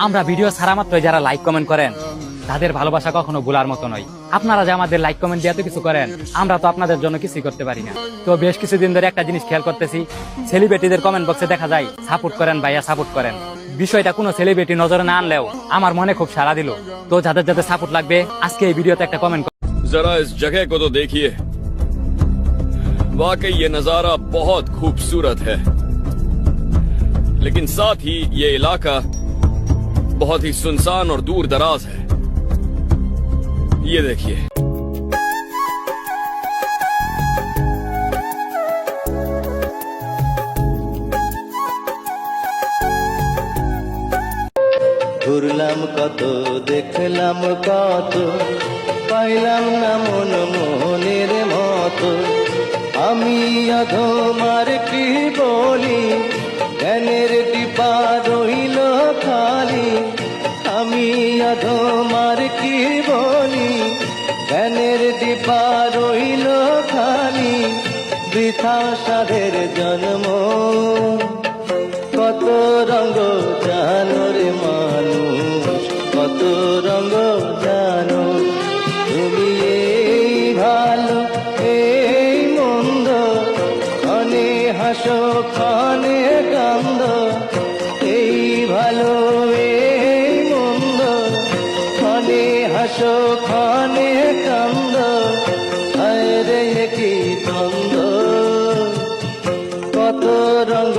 আমরা ভিডিও ছাড়া মাত্র যারা লাইক কমেন্ট করেন তাদের ভালোবাসা কখনো ভোলার মতো নয়। আপনারা যে আমাদের লাইক কমেন্ট দিয়ে এত কিছু করেন, আমরা তো আপনাদের জন্য কিছুই করতে পারি না। তো বেশ কিছুদিন ধরে একটা জিনিস খেয়াল করতেছি, সেলিব্রিটিদের কমেন্ট বক্সে দেখা যায় সাপোর্ট করেন ভাইয়া, সাপোর্ট করেন। বিষয়টা কোনো সেলিব্রিটি নজরে না আনলেও আমার মনে খুব সাড়া দিল। তো যাদের যাদের সাপোর্ট লাগবে আজকে এই ভিডিওতে একটা কমেন্ট। जरा इस जगह को तो देखिए, वाकई ये नजारा बहुत खूबसूरत है, लेकिन साथ ही ये इलाका बहुत ही सुनसान और दूर दराज है। ये देखिए, ঘুরলাম কত, দেখলাম কত, পাইলাম না মন মোহনের মতো। আমি অধমার কি বলি, জ্ঞানের ডিপা রইল খালি। আমি অধমার কি বলি, জ্ঞানের ডিপা রইল খালি। বৃথা সাধের জন্ম, কত রঙ জানো রে মানুষ, কত রঙ জানো। তুমি এই ভালো এই মন্দ, ক্ষণে হাসো ক্ষণে কান্দ। এই ভালো এই মন্দ, ক্ষণে হাসো ক্ষণে কান্দ। হায় রে কি দ্বন্দ্ব, কত রঙ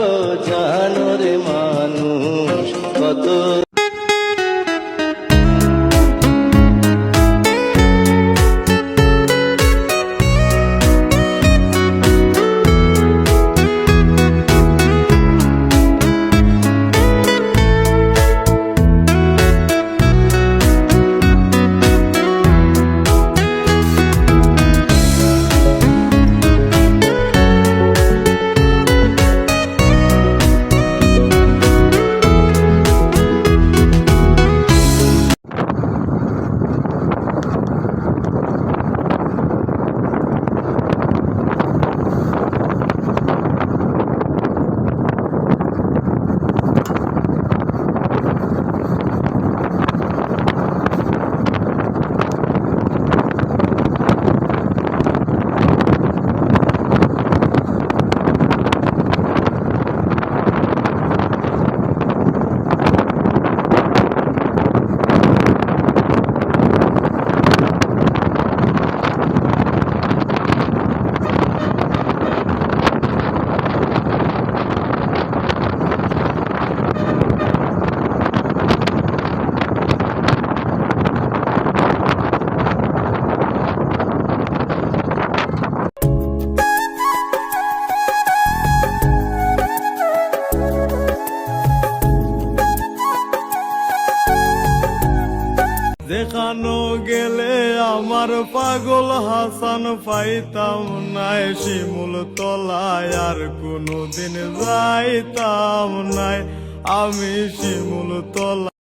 জানো রে মানুষ, কত। দেখানো গেলে আমার পাগল হাসান পাইতাম নাই, শিমুল তলায় আর কোনোদিন যাইতাম নাই। আমি শিমুল তলা